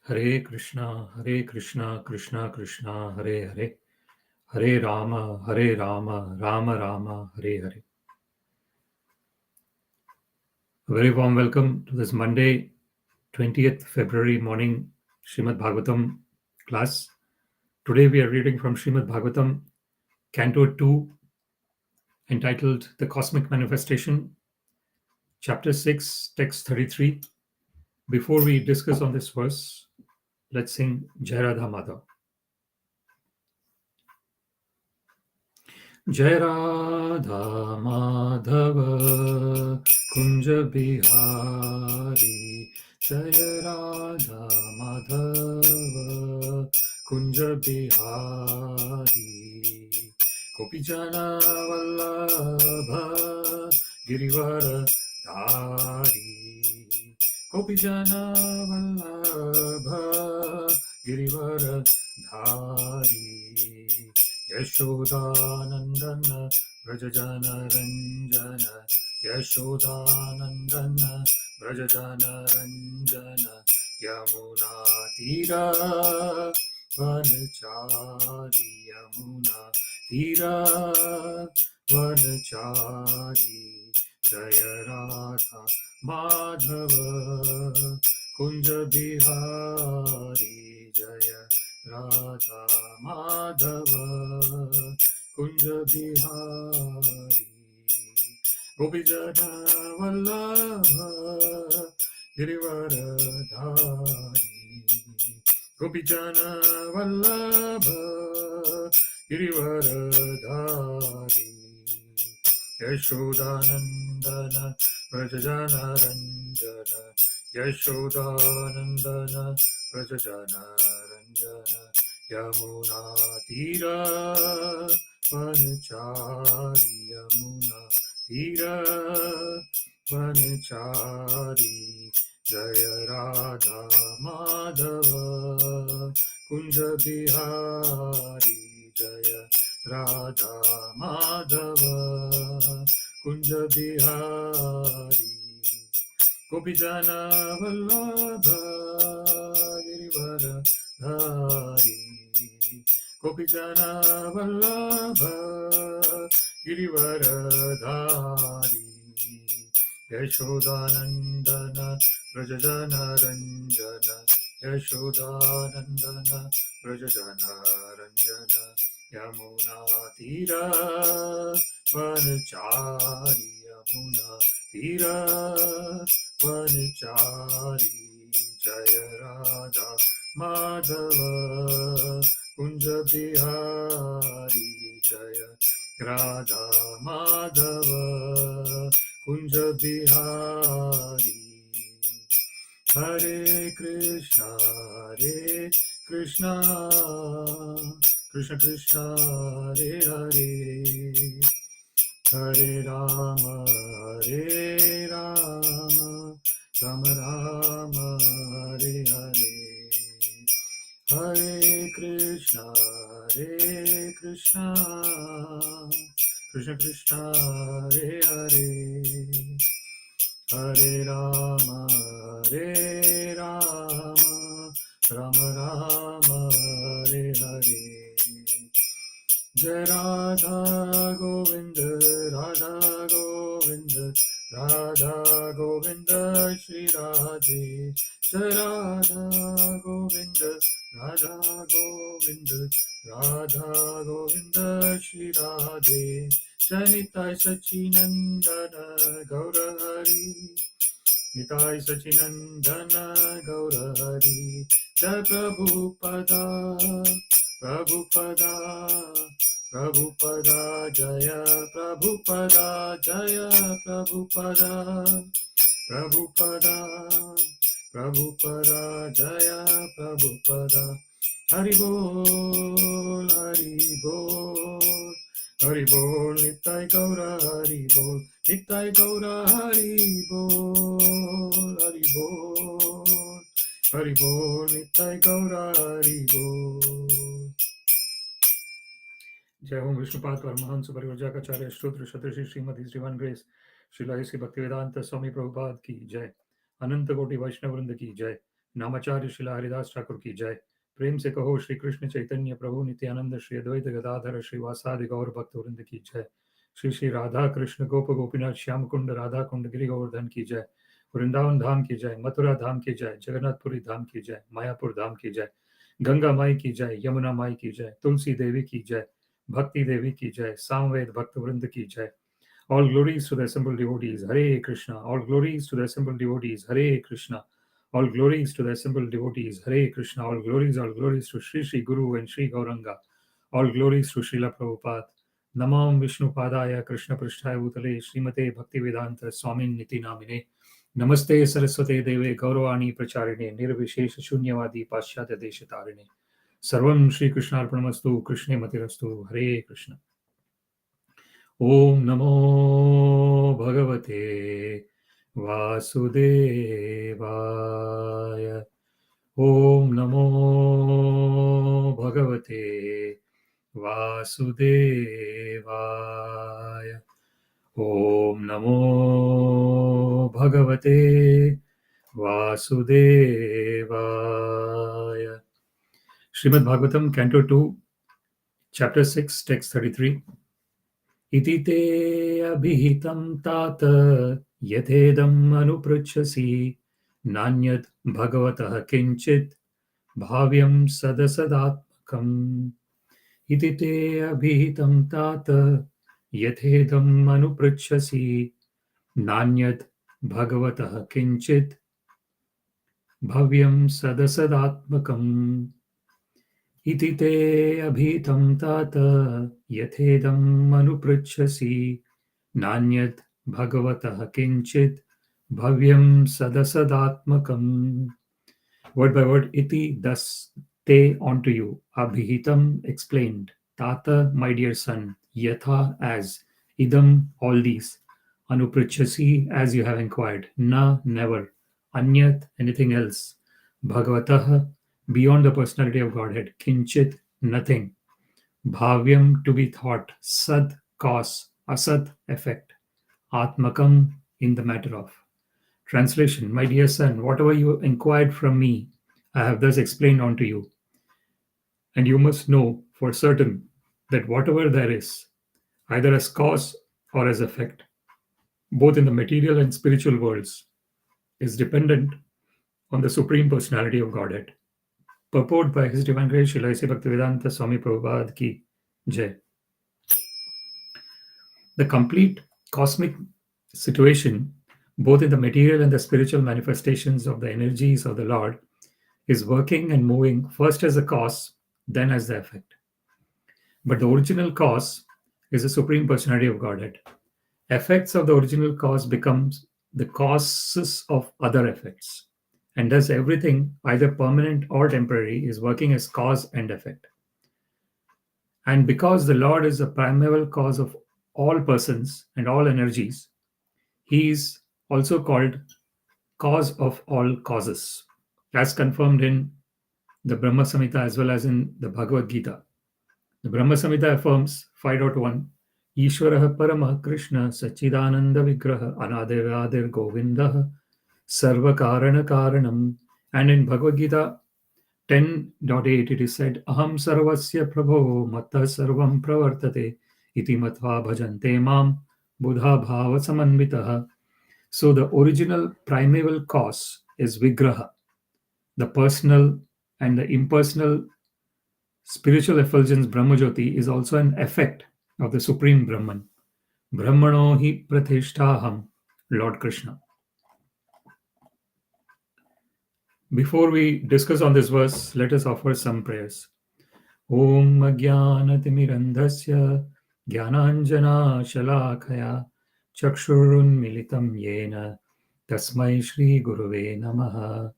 Hare Krishna, Krishna Krishna, Hare Hare, Hare Rama, Rama Rama, Hare Hare. A very warm welcome to this Monday, 20th February morning Śrīmad-Bhāgavatam class. Today we are reading from Śrīmad-Bhāgavatam, Canto 2, entitled The Cosmic Manifestation, Chapter 6, Text 33. Before we discuss on this verse, let's sing Jai Radha Madhav. Jai Radha Madhava Kunja Bihari, Jai Radha Madhava Kunja Bihari, Gopijana Vallabha Girivara Dhari, Gopijana Vallabha Girivara Dhari, Yashodanandana Vrajajana Ranjana, Yashodanandana Vrajajana Ranjana, Yamuna Tira Vanachari, Yamuna Tira Vanachari, Jaya Radha Madhava Kunja Bihari, Jaya Radha Madhava Kunja Bihari, Gopijana Vallabha Girivara Dhari, Gopijana Vallabha Girivara Dhari, Yashodanandana Vrajajana Ranjana, Yashodanandana Vrajajana Ranjana, Yamuna Tira Vanachari, Yamuna Tira Vanachari, Jaya Radha Madhava Kunja Bihari, Jaya Radha Madhava Kunja Bihari, Gopijana Vallabha Girivara Dhari, Gopijana Vallabha Girivara Dhari, Yashodanandana Vrajajana Ranjana, Yashodanandana Vrajajana Ranjana, Yamuna Tira Vanachari, Yamuna Tira Vanachari, Jaya Radha Madhava Kunja Bihari, Jaya Radha Madhava Kunja Bihari, Hare Krishna, Krishna Krishna, Hare Hare, Hare Rama, Rama Rama, Hare Hare, Hare Krishna, Krishna Krishna, Hare Hare, Hare Rama, Rama Rama, Hare Hare, Jai Radha Govinda, Radha Govinda, Radha Govinda, Shri Radhe, Jai Radha Govinda, Radha Govinda, Radha Govinda, Shri Radhe, Jai Nitai Sachinandana Gaura Hari, Nitai Sachinandana Gaura Hari, Jai Prabhupada, Prabhupada, Prabhupada, Jaya Prabhupada, Jaya Prabhupada, Prabhupada, Prabhupada, Jaya Prabhupada, Hari Bol, Hari Bol, Hari Bol, Nitai Gaura Hari Bol, Nitai Gaura Hari Bol, Hari Bol, Hari Bol, Nitai Gaura Hari Bol. जय ओम विष्णुपाद परमहंस परिव्राजकाचार्य श्रुद्र शतऋषि श्रीमती श्रीमान grace Srila Shri भक्ति वेदांत स्वामी प्रभुपाद की जय, अनंत कोटि वैष्णव वृंद की जय, नामाचार्य शिला हरिदास ठाकुर की जय। प्रेम से कहो श्री कृष्ण चैतन्य प्रभु नित्यानंद श्री अद्वैत गदाधर श्रीवासादि गौर भक्त वृंद की जय। श्री श्री राधा कृष्ण गोप गोपीनाथ श्याम कुंड राधा कुंड गिरि गोवर्धन की जय। वृंदावन धाम की जय, मथुरा धाम की जय, जगन्नाथपुरी धाम की जय, मायापुर धाम की जय, गंगा माई की जय, यमुना माई की जय, तुलसी देवी की जय, भक्ति देवी की जय, सामवेद भक्त वृंद की जय। All glories to the assembled devotees, Hare Krishna. All glories to the assembled devotees, Hare Krishna. All glories to the assembled devotees, Hare Krishna. All glories to Sri Sri Guru and Sri Gauranga. All glories to Srila Prabhupada. Namam Vishnu Padaya Krishna Prishtaya Bhutale Srimate Bhaktivedanta Swamin Niti Namine. Namaste Saraswate Deve Gauravani Pracharine Nirvishesha Shunyavadi Paschatya Deshatarine. Sarvam Shri Krishna Arpanamastu Krishne Matirastu Hare Krishna. Om Namo Bhagavate Vasudevaya. Om Namo Bhagavate Vasudevaya. Om Namo Bhagavate Vasudevaya. Śrīmad-Bhāgavatam, Canto 2, Chapter 6, Text 33. Iti te abhihitam tata yathedam anupruchasi nanyat bhagavatah kinchit bhavyam sadasadatmakam. Iti te abhihitam tata yathedam anupruchasi nanyat bhagavatah kinchit bhavyam sadasadatmakam. Iti te abhitam tata yathedam anupruchasi nanyat bhagavatah kinchit bhavyam sadasadatmakam. Word by word, iti, thus, te, onto you, abhihitam, explained, tata, my dear son, yatha, as, idam, all these, anupruchasi, as you have inquired, na, never, anyat, anything else, bhagavatah, beyond the personality of Godhead, kinchit, nothing, bhavyam, to be thought, sad, cause, asad, effect, atmakam, in the matter of. Translation: My dear son, whatever you inquired from me, I have thus explained unto you. And you must know for certain that whatever there is, either as cause or as effect, both in the material and spiritual worlds, is dependent on the Supreme Personality of Godhead. Purport by His Divine Grace Srila Bhaktivedanta Swami Prabhupada ki Jai. The complete cosmic situation, both in the material and the spiritual manifestations of the energies of the Lord, is working and moving first as a cause, then as the effect. But the original cause is the Supreme Personality of Godhead. Effects of the original cause becomes the causes of other effects. And thus everything, either permanent or temporary, is working as cause and effect. And because the Lord is the primeval cause of all persons and all energies, he is also called cause of all causes, as confirmed in the Brahma Samhita as well as in the Bhagavad Gita. The Brahma Samhita affirms 5.1 īśvaram paramah Krishna Sachidananda Vigraha Anadir Govinda Sarva Karana Karanam. And in Bhagavad Gita 10.8 it is said aham sarvasya prabho matta sarvam pravartate iti matva bhajante mam buddha bhava samanvitaha. So the original primeval cause is Vigraha. The personal and the impersonal spiritual effulgence Brahmajyoti is also an effect of the Supreme Brahman. Brahmano hi pratishtaham, Lord Krishna. Before we discuss on this verse, let us offer some prayers. Om Ajnanatimmirandhasya Jnananjana Shalakaya Chakshurun Militam Yena Tasmai Shri Guruve Namaha.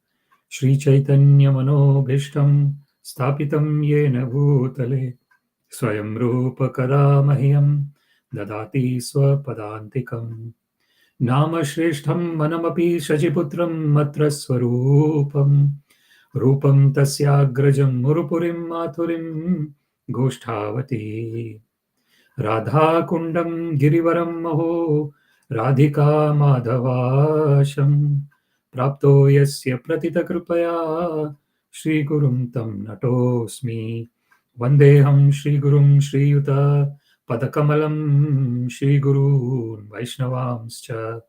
Shri Chaitanya Manobhishtam Stapitam Yena Bhutale Swayam Rupa Kada Mahyam Dadati Swapadantikam Nama Shreshtham Manamapi Shachiputram Matra Swarupam Rupam Tasyagrajam Murupurim Mathurim Goshthavati Radha Kundam Girivaram Maho Radhika Madhavasham prapto yasya pratita kripaya Shri Gurum tam natosmi Vandeham Shri Gurum Shri Yuta Padakamalam Shri Guru Vaishnavamscha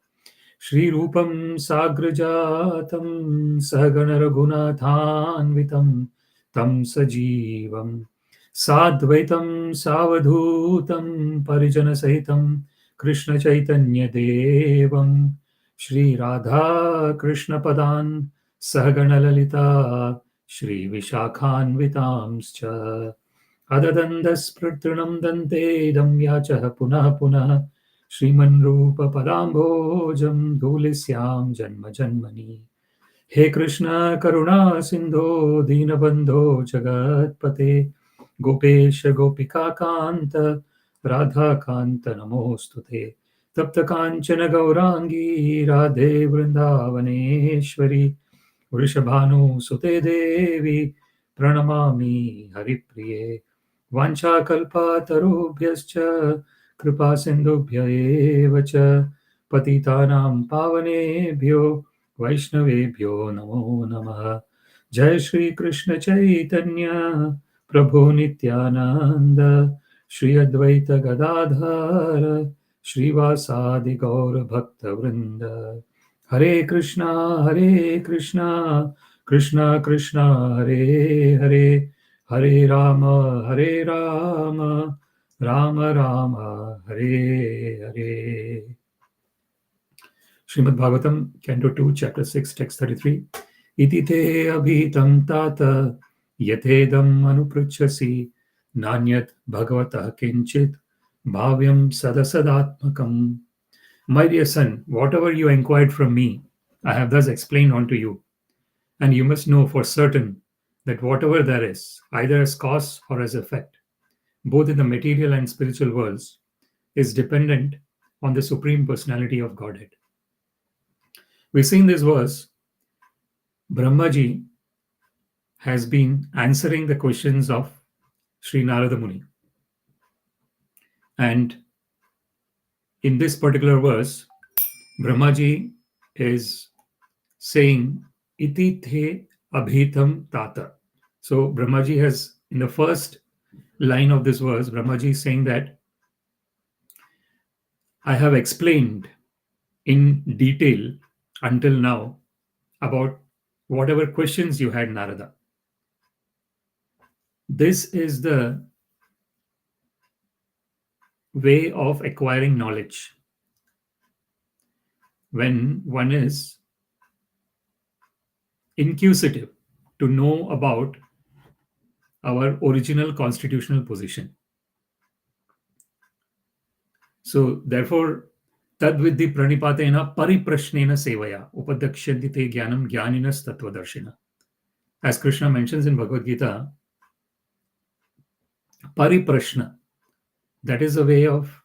Shri Rupam Sagrajatam Sahagana Raghunathanvitam Tam Sajivam Sadvaitam Savadhutam Parijana Sahitam Krishna Chaitanya Devam Shri Radha Krishna Padan Sahagana Lalita Shri Vishakhanvitamscha Adadandaspritrinam dante idam yachah punah punah Shriman Rupa Padambojam Dhulisyam Janma Janmani He Krishna Karuna Sindho Dinabandho Jagatpate Gopesha Gopika Kanta Radha Kanta Namostute Tapta Kanchana Gaurangi Radhe Vrindavaneshwari Vrishabhanu Sute Devi Pranamami Haripriye Vancha Kalpa Tarubhyascha Kripa Sindhubhya eva cha Patitanam Pavanebhyo Vaishnavebhyo Namo Namaha Jai Shri Krishna Chaitanya Prabhu Nityananda Shri Advaita Gadadhara Shri Vasadi Gaura Bhakta Vrinda Hare Krishna Krishna Krishna Hare Hare Hare Rama Rama Rama Hare Hare. Śrīmad-Bhāgavatam, Canto 2, Chapter 6, Text 33. Iti te abhitam tata yatedam anupruchasi nanyat bhagavatah kinchit bhavyam sadasadatmakam. My dear son, whatever you inquired from me, I have thus explained unto you. And you must know for certain that whatever there is, either as cause or as effect, both in the material and spiritual worlds, is dependent on the Supreme Personality of Godhead. We see in this verse, Brahmaji has been answering the questions of Sri Narada Muni. And in this particular verse, Brahmaji is saying, Iti the abhitam tata. So Brahmaji has, in the first line of this verse, Brahmaji is saying that I have explained in detail until now about whatever questions you had, Narada. This is the way of acquiring knowledge. When one is inquisitive to know about our original constitutional position. So therefore, tadvidhi pranipatena pariprashnena sevaya upadakshyanti te jnanam jnaninas tattvadarshina. As Krishna mentions in Bhagavad Gita, pariprashna, that is a way of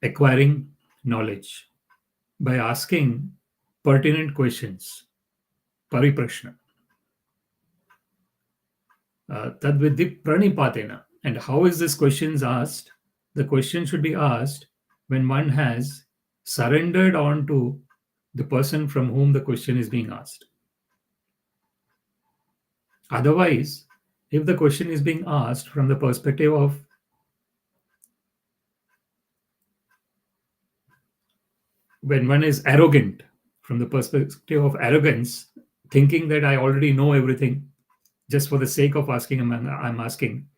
acquiring knowledge by asking pertinent questions. Pariprashna. Tadvidhi pranipatena. And how is this questions asked? The question should be asked when one has surrendered on to the person from whom the question is being asked. Otherwise, if the question is being asked from the perspective of when one is arrogant, from the perspective of arrogance, thinking that I already know everything, just for the sake of asking, I'm asking.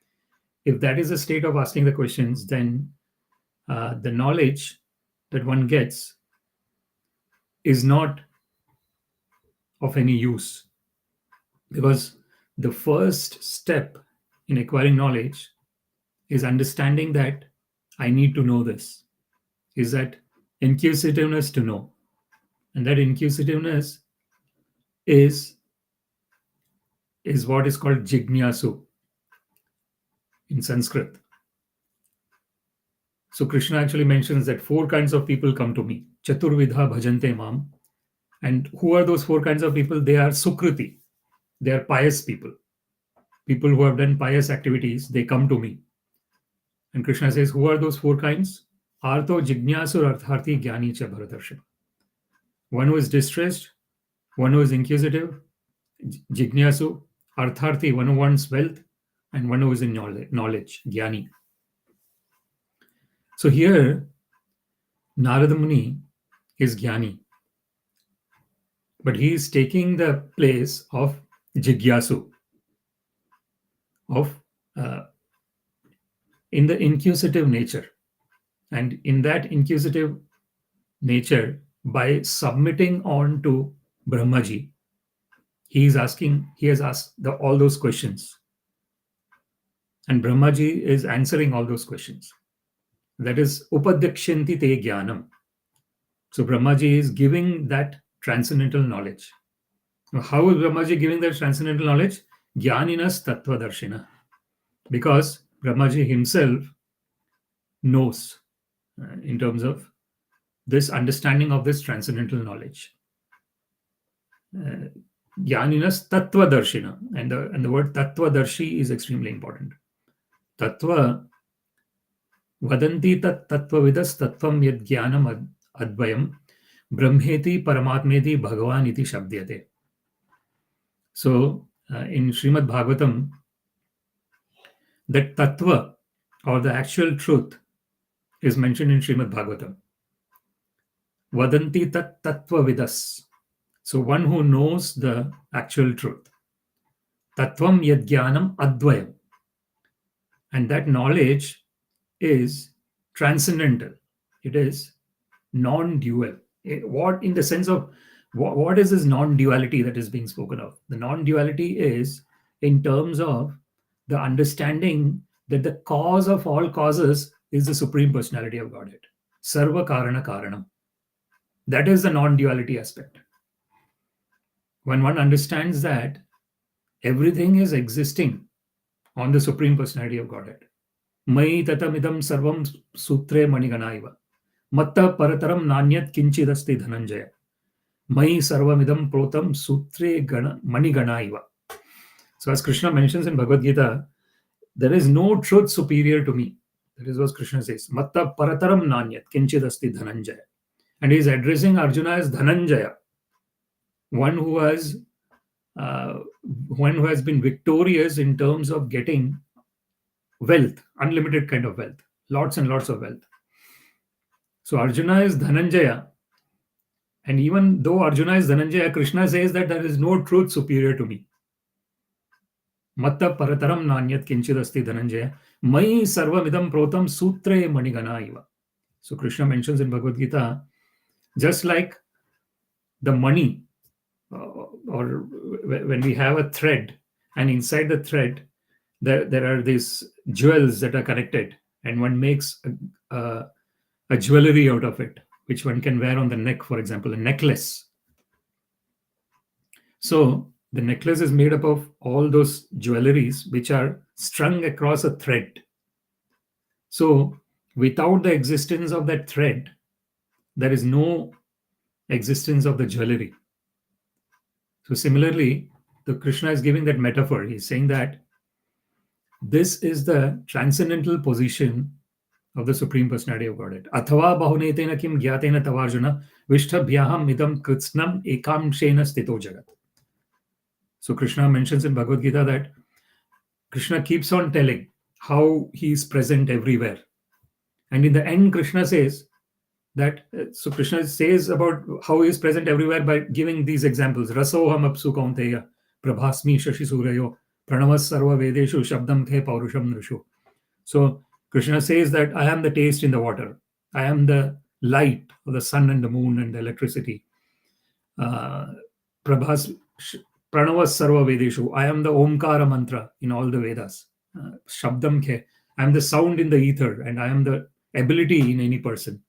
If that is the state of asking the questions, then the knowledge that one gets is not of any use. Because the first step in acquiring knowledge is understanding that I need to know this, is that inquisitiveness to know. And that inquisitiveness is what is called jignasu in Sanskrit. So Krishna actually mentions that 4 kinds of people come to me. Chaturvidha bhajante mam. And who are those 4 kinds of people? They are sukriti. They are pious people. People who have done pious activities, they come to me. And Krishna says, who are those 4 kinds? Artho jignasur artharthi jnani cha bharatarshana. one who is distressed, one who is inquisitive, jignasu, artharthi, one who wants wealth, and one who is in knowledge, jnani. So here, Narada Muni is jnani, but he is taking the place of jigyasu, of in the inquisitive nature. And in that inquisitive nature, by submitting on to Brahmaji, he has asked all those questions. And Brahmaji is answering all those questions. That is upadyakshanti te jnanam. So Brahmaji is giving that transcendental knowledge. Now, how is Brahmaji giving that transcendental knowledge? Jnaninas tattva darshina. Because Brahmaji himself knows in terms of this understanding of this transcendental knowledge. Jnaninas tattva darshina. And the word tattva darshi is extremely important. Tattva vadanti tat tattva vidas tattvam yad jnanam advayam brahmeti paramatmeti bhagavan iti shabdyate. So in Śrīmad-Bhāgavatam, that tattva or the actual truth is mentioned in Śrīmad-Bhāgavatam. Vadanti tat tattva vidas. So one who knows the actual truth. Tattvam yad jnanam advayam. And that knowledge is transcendental. It is non-dual. What in the sense of what is this non-duality that is being spoken of? The non-duality is in terms of the understanding that the cause of all causes is the Supreme Personality of Godhead. Sarva karana karanam. That is the non-duality aspect. When one understands that everything is existing on the Supreme Personality of Godhead. Mai tatamidam sarvam sutre maniganaiva. Matta parataram nanyat kinchidasti dhananjaya. Mai sarvamidam protam sutre maniganaiva. So as Krishna mentions in Bhagavad Gita, there is no truth superior to me. That is what Krishna says. Matta parataram nanyat kinchidasti dhananjaya. And he is addressing Arjuna as Dhananjaya, one who has been victorious in terms of getting wealth, unlimited kind of wealth, lots and lots of wealth. So Arjuna is Dhananjaya. And even though Arjuna is Dhananjaya, Krishna says that there is no truth superior to me. Matta parataram nanyat kinchidasti Dhananjaya. Mai sarvamidam protam sutre manigana iva. So Krishna mentions in Bhagavad Gita, just like the money, or when we have a thread, and inside the thread, there are these jewels that are connected, and one makes a jewelry out of it, which one can wear on the neck, for example, a necklace. So the necklace is made up of all those jewelries which are strung across a thread. So without the existence of that thread, there is no existence of the jewelry. So similarly, the Krishna is giving that metaphor. He's saying that this is the transcendental position of the Supreme Personality of Godhead. Athava bahunetena kim gyatena tavarjuna vishtabhyaham idam kritsnam ekamshena stito jagat. So Krishna mentions in Bhagavad Gita that Krishna keeps on telling how he is present everywhere. And in the end, Krishna says that, so Krishna says about how he is present everywhere by giving these examples. Rasoham apsu kaunteya prabhasmi shashi surayo pranavas sarva vedeshu shabdam khe paurusham nrishu. So Krishna says that I am the taste in the water. I am the light of the sun and the moon and the electricity. Prabhas Pranavas sarva vedeshu. I am the Omkara mantra in all the Vedas. Shabdam khe. I am the sound in the ether, and I am the ability in any person.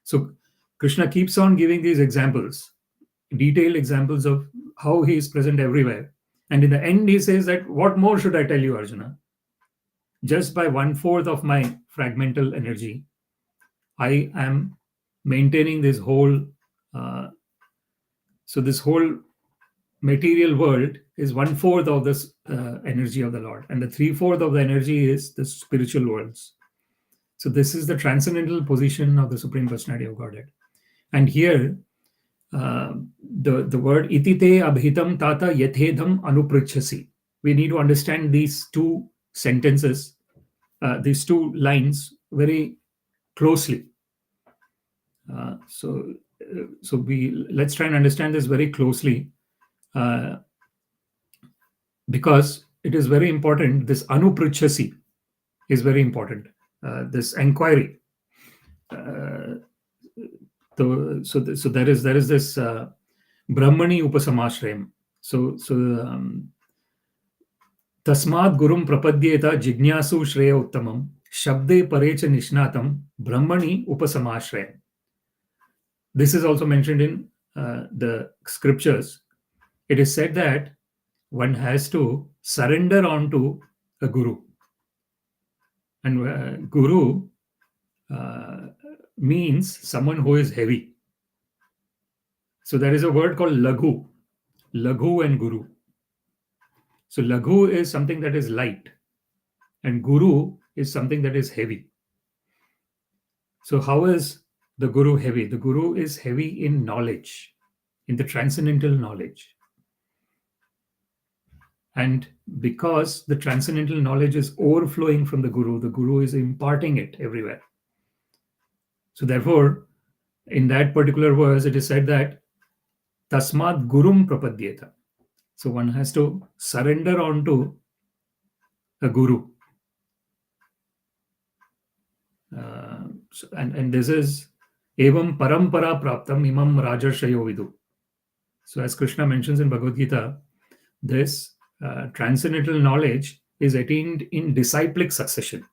So Krishna keeps on giving these examples, detailed examples of how he is present everywhere. And in the end, he says that, what more should I tell you, Arjuna? Just by 1/4 of my fragmental energy, I am maintaining this whole, so this whole material world is 1/4 of this energy of the Lord. And the 3/4 of the energy is the spiritual worlds. So this is the transcendental position of the Supreme Personality of Godhead. And here, the word itite abhitam tata yathedham anupruchasi. We need to understand these two sentences, these two lines very closely. So let's try and understand this very closely, because it is very important. This anupruchasi is very important. This inquiry. So there is this brahmani upasamashrayam. So tasmad gurum prapadyeta jignasu shreya uttamam shabde parecha nishnatam brahmani upasamashrayam. This is also mentioned in the scriptures. It is said that one has to surrender onto a guru. And guru means someone who is heavy. So there is a word called laghu and guru. So laghu is something that is light, and guru is something that is heavy. So how is the guru heavy? The guru is heavy in knowledge, in the transcendental knowledge. And because the transcendental knowledge is overflowing from the guru is imparting it everywhere. So therefore, in that particular verse, it is said that tasmad gurum prapadyeta. So one has to surrender onto a guru. And this is evam parampara praptam imam rajarshayo vidu. So as Krishna mentions in Bhagavad Gita, this transcendental knowledge is attained in disciplic succession.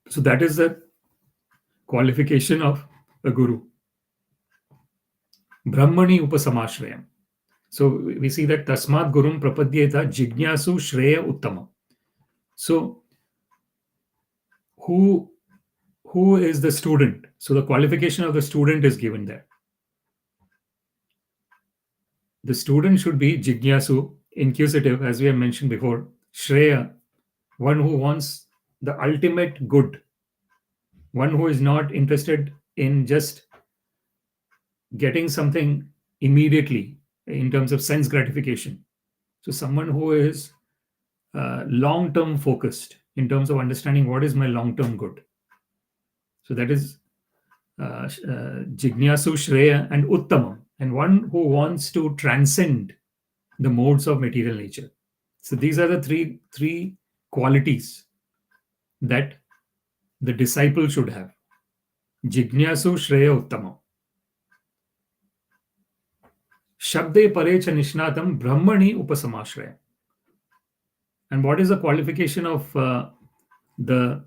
So that is the qualification of a guru. Brahmani upasamashrayam. So we see that tasmad gurum prapadyeta jignasu shreya uttama. So who is the student? So the qualification of the student is given there. The student should be jignasu, inquisitive, as we have mentioned before. Shreya, one who wants the ultimate good. One who is not interested in just getting something immediately in terms of sense gratification. So someone who is long-term focused in terms of understanding what is my long-term good. So that is jignasu, shreya, and uttamam, and one who wants to transcend the modes of material nature. So these are the three qualities that the disciple should have. Jignasu, shreya, uttamam. Shabde parecha nishnatam brahmani upasamashraya. And what is the qualification of the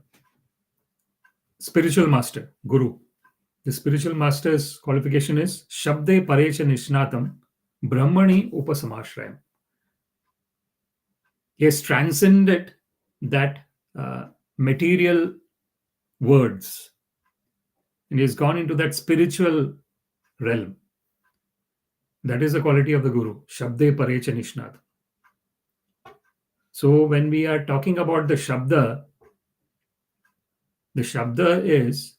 spiritual master, guru? The spiritual master's qualification is Shabde parecha nishnatam brahmani upasamashrayam. He has transcended that material words, and he has gone into that spiritual realm. That is the quality of the guru, Shabde parecha nishnatam. So when we are talking about the Shabda is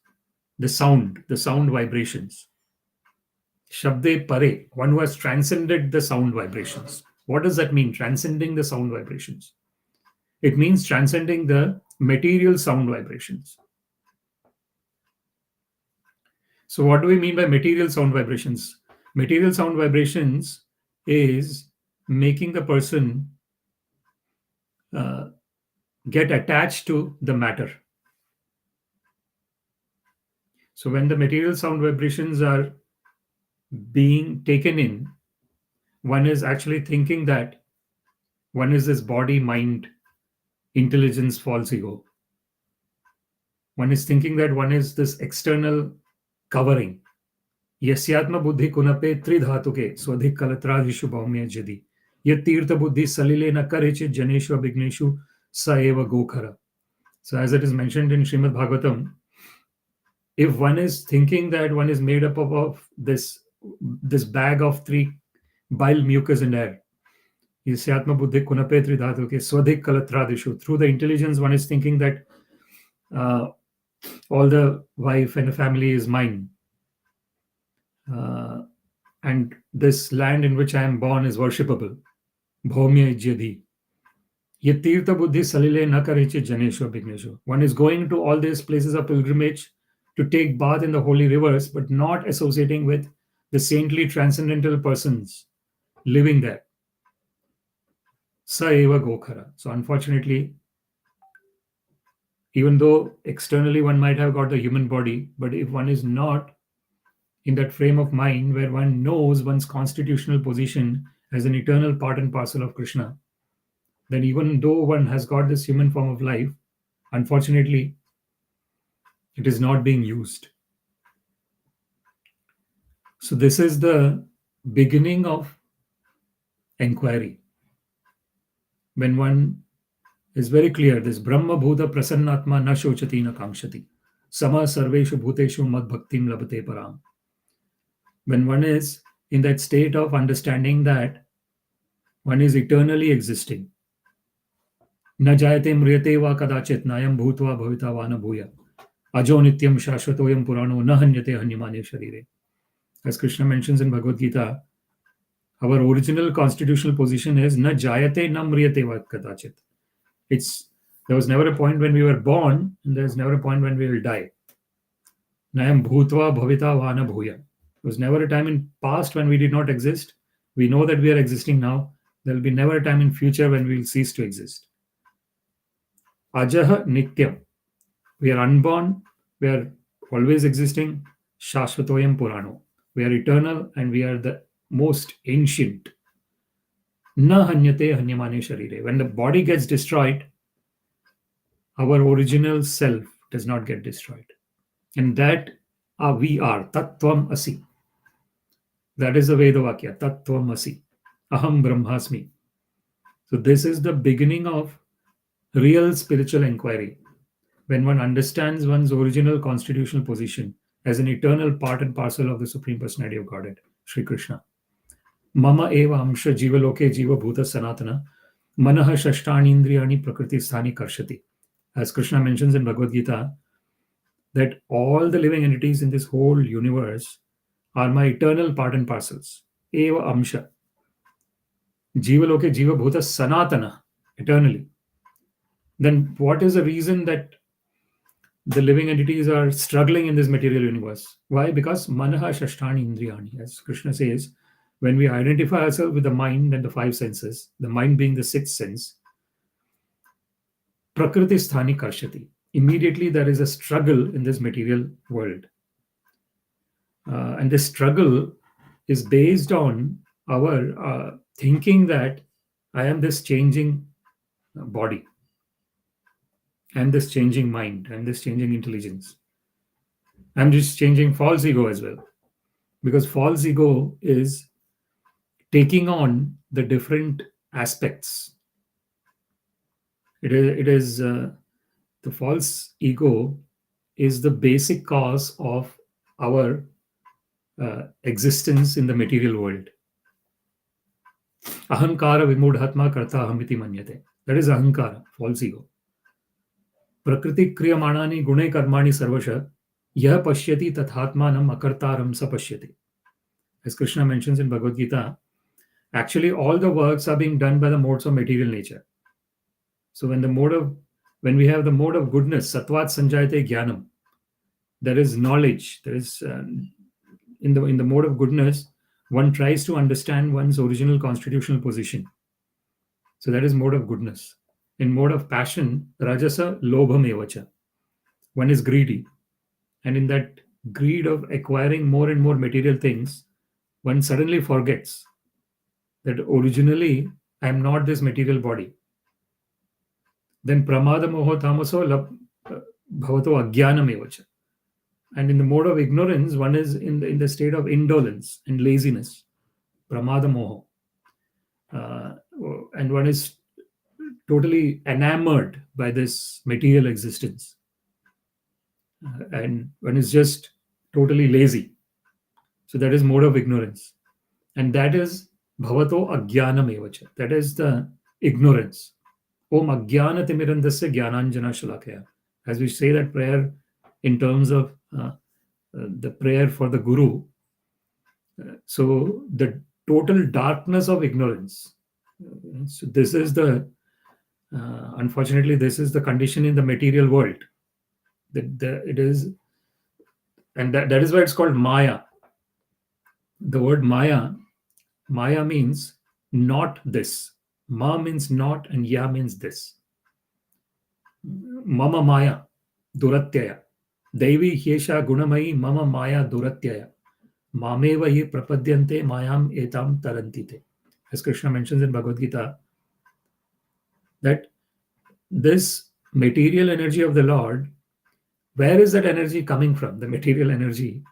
the sound vibrations. Shabde pare, one who has transcended the sound vibrations. What does that mean, transcending the sound vibrations? It means transcending the material sound vibrations. So what do we mean by material sound vibrations? Material sound vibrations is making the person get attached to the matter. So when the material sound vibrations are being taken in, one is actually thinking that one is this body, mind, intelligence, false ego. One is thinking that one is this external covering. Yasyatma buddhi kunape tridhatuke swadhik kalatradhishu bhaumya jadi. Yat tirtha buddhi salile na kareche janeshu abhigneshu sa eva gokhara. So as it is mentioned in Śrīmad-Bhāgavatam, if one is thinking that one is made up of this bag of three bile, mucus, and air, Yasyatma buddhi kunape tridhatuke swadhik kalatradhishu. Through the intelligence, one is thinking that all the wife and the family is mine. and this land in which I am born is worshipable. Bhaumya ijyadhi. Ye tirtha buddhi salile na kariche janesho bignesho. One is going to all these places of pilgrimage to take bath in the holy rivers, but not associating with the saintly transcendental persons living there. Sa eva gokhara. So unfortunately, even though externally one might have got the human body, but if one is not in that frame of mind where one knows one's constitutional position as an eternal part and parcel of Krishna, then even though one has got this human form of life, unfortunately, it is not being used. So this is the beginning of inquiry. When one is very clear, this Brahma Bhuta Prasannatma na shochati na kamshati. Sama sarveshu bhuteshu mad bhaktim labate param. When one is in that state of understanding that one is eternally existing. Na jayate mriyate va kadachit nayam bhutva bhavita va na bhuya. Ajo nityam shashvatoyam purano na hanyate hanyamane sharire. As Krishna mentions in Bhagavad Gita, our original constitutional position is na jayate na mriyate va kadachit. There was never a point when we were born, and there's never a point when we will die. Nayam bhutva bhavita va na bhuya. There was never a time in past when we did not exist. We know that we are existing now. There will be never a time in future when we will cease to exist. Ajaha nityam. We are unborn. We are always existing. Shashvatoyam purano. We are eternal and we are the most ancient. Na hanyate hanyamane sharire. When the body gets destroyed, our original self does not get destroyed. And that we are. Tattvam asi. That is the Vedavakya. Tattvam asi. Aham brahmasmi. So this is the beginning of real spiritual inquiry. When one understands one's original constitutional position as an eternal part and parcel of the Supreme Personality of Godhead, Sri Krishna. Mama eva amsha jiva loke jiva bhuta sanatana manaha shashtani indriyani prakriti sthani karshati. As Krishna mentions in Bhagavad Gita, that all the living entities in this whole universe are my eternal part and parcels. Eva amsha. Jiva loke jiva bhuta sanatana. Eternally. Then what is the reason that the living entities are struggling in this material universe? Why? Because manaha shashtani indriyani. As Krishna says, when we identify ourselves with the mind and the five senses, the mind being the sixth sense, prakriti sthani karshati. Immediately there is a struggle in this material world. And this struggle is based on our thinking that I am this changing body. I'm this changing mind. I'm this changing intelligence. I'm just changing false ego as well. Because false ego is taking on the different aspects. It is the false ego is the basic cause of our existence in the material world. Ahankara vimudhatma karta ahamiti manyate. That is ahankara, false ego. Prakriti kriyamanani gune karmani sarvasha yah pashyati tathatmanam akartaram sa pashyati. As Krishna mentions in Bhagavad Gita, actually all the works are being done by the modes of material nature. So when we have the mode of goodness, satvat sanjayate jnanam, there is knowledge. There is in the mode of goodness, one tries to understand one's original constitutional position. So that is mode of goodness. In mode of passion, rajasa lobham evacha. One is greedy, and in that greed of acquiring more and more material things, one suddenly forgets that originally I am not this material body. Then pramada moho tamaso bhavato ajnanam evacha. And in the mode of ignorance, one is in the state of indolence and laziness. Pramada moho. And one is totally enamored by this material existence. And one is just totally lazy. So that is mode of ignorance. And that is bhavato ajnanam evacha. That is the ignorance. Om ajnana timirandasya jnananjana shalakaya. As we say that prayer in terms of the prayer for the Guru, So the total darkness of ignorance. So this is the unfortunately, this is the condition in the material world. It is, and that is why it's called Maya. The word Maya means not this. Ma means not, and ya means this. Mama Maya, Duratyaya. Devi Hyesha Gunamayi Mama Maya Duratyaya. Mameva ye prapadyante mayam etam tarantite. As Krishna mentions in Bhagavad Gita, that this material energy of the Lord, where is that energy coming from? The material energy,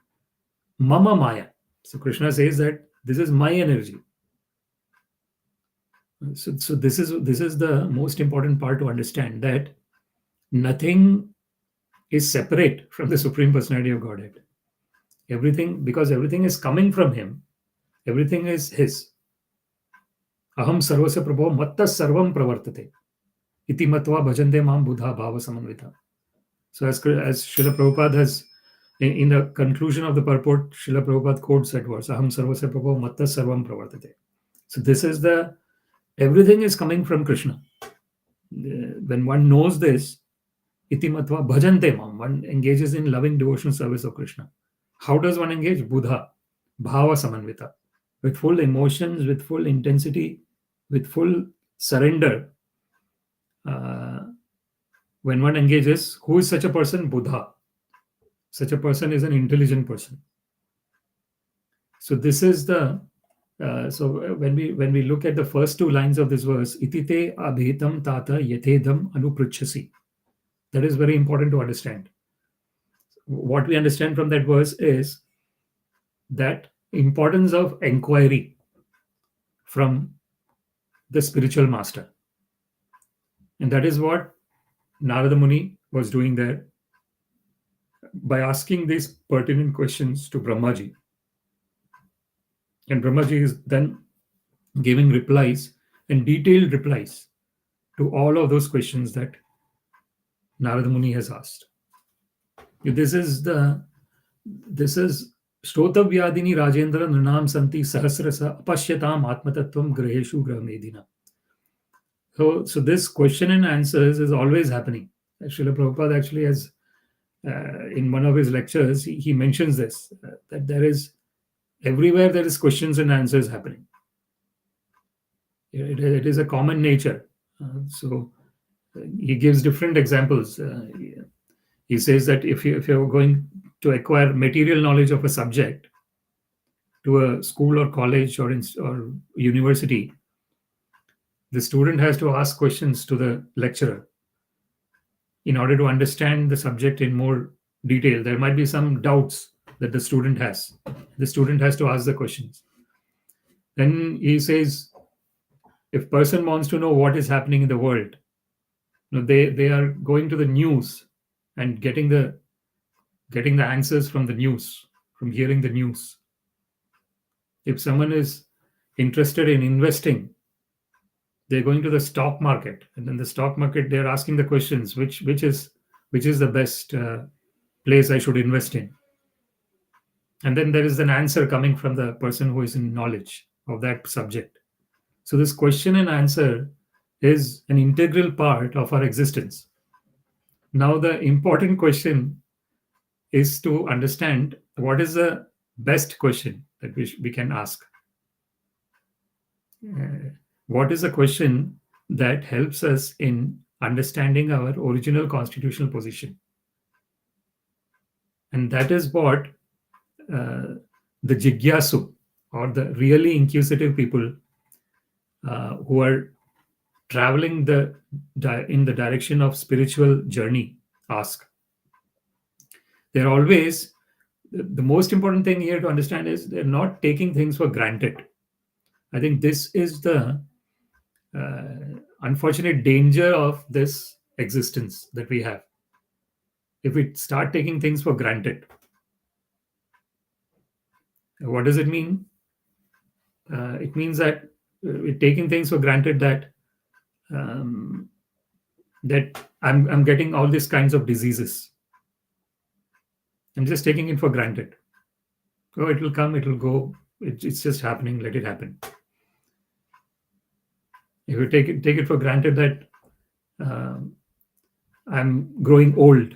Mama Maya. So Krishna says that this is my energy. So this is the most important part to understand, that nothing is separate from the Supreme Personality of Godhead. Everything, because everything is coming from Him, everything is His. Aham sarvasya prabho matta sarvam pravartate. Iti matva bhajante mam buddha bhava samanvita. So as Srila Prabhupada has, in the conclusion of the purport, Srila Prabhupada quotes that verse, Aham sarvasya prabho matta sarvam pravartate. So this is everything is coming from Krishna. When one knows this, iti matva bhajante mam, one engages in loving devotional service of Krishna. How does one engage? Buddha, bhava samanvita, with full emotions, with full intensity, with full surrender. When one engages, who is such a person? Buddha. Such a person is an intelligent person. So this is the so when we look at the first two lines of this verse, itite abhitam tata yethedam anupruchasi. That is very important to understand. What we understand from that verse is that importance of inquiry from the spiritual master. And that is what Narada Muni was doing there by asking these pertinent questions to Brahmaji. And Brahmaji is then giving replies, and detailed replies, to all of those questions that Narada Muni has asked. This is Shrotavyadini Rajendra Nranam Santi Sahasrasa Apashyatam Atmatattvam Graheshu Grahamedina. So this question and answers is always happening. Srila Prabhupada actually has, in one of his lectures, he mentions this, that there is, everywhere there is questions and answers happening. It is a common nature. So he gives different examples. He says that if you're going to acquire material knowledge of a subject to a school or college or university, the student has to ask questions to the lecturer in order to understand the subject in more detail. There might be some doubts that the student has. The student has to ask the questions. Then he says, if person wants to know what is happening in the world, they are going to the news and getting the answers from the news, from hearing the news. If someone is interested in investing, they're going to the stock market, and in the stock market they're asking the questions, which is the best place I should invest in. And then there is an answer coming from the person who is in knowledge of that subject. So this question and answer is an integral part of our existence. Now the important question is to understand what is the best question that we can ask. What is a question that helps us in understanding our original constitutional position? And that is what the jigyasu, or the really inquisitive people who are traveling in the direction of spiritual journey, ask. They're always, the most important thing here to understand is they're not taking things for granted. I think this is the unfortunate danger of this existence that we have. If we start taking things for granted, what does it mean? It means that we're taking things for granted, that I'm getting all these kinds of diseases. I'm just taking it for granted. Oh, it will come, it will go. It's just happening. Let it happen. If you take it for granted that I'm growing old,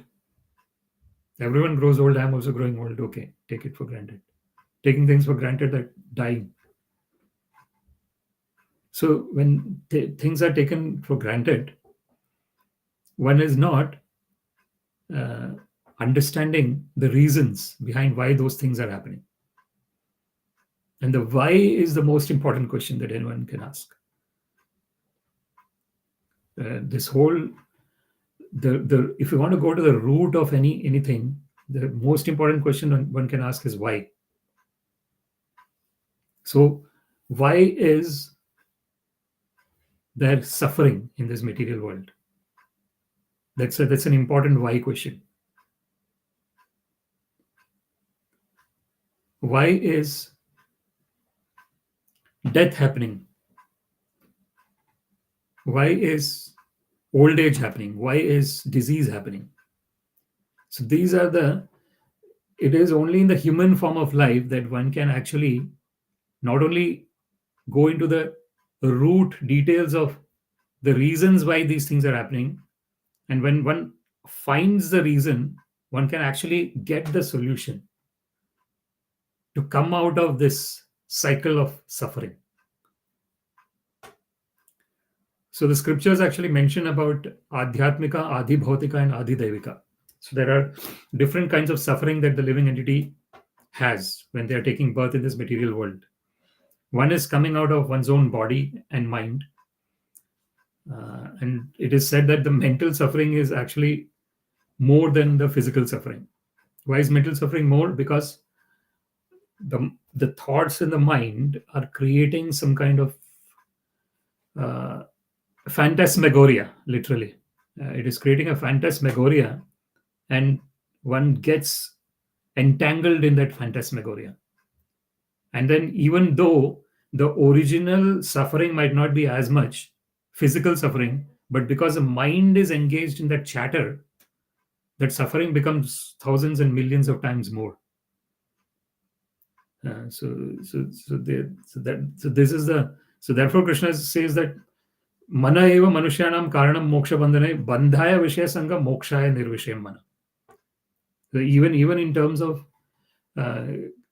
everyone grows old. I'm also growing old. Okay, take it for granted. Taking things for granted, that dying. So when things are taken for granted, one is not understanding the reasons behind why those things are happening. And the why is the most important question that anyone can ask. This whole the if you want to go to the root of anything, the most important question one can ask is why. So why is there suffering in this material world? That's an important why question. Why is death happening? Why is old age happening? Why is disease happening? So these are it is only in the human form of life that one can actually not only go into the root details of the reasons why these things are happening, and when one finds the reason, one can actually get the solution to come out of this cycle of suffering. So the scriptures actually mention about adhyatmika, adhibhautika, and adhidaivika. So there are different kinds of suffering that the living entity has when they are taking birth in this material world. One is coming out of one's own body and mind. And it is said that the mental suffering is actually more than the physical suffering. Why is mental suffering more? Because the thoughts in the mind are creating some kind of phantasmagoria, literally. It is creating a phantasmagoria, and one gets entangled in that phantasmagoria. And then, even though the original suffering might not be as much physical suffering, but because the mind is engaged in that chatter, that suffering becomes thousands and millions of times more. Therefore Krishna says that mana eva manushyanam karanam moksha bandhane bandhaya vishaya sangha mokshaya nirvishayam mana. So even in terms of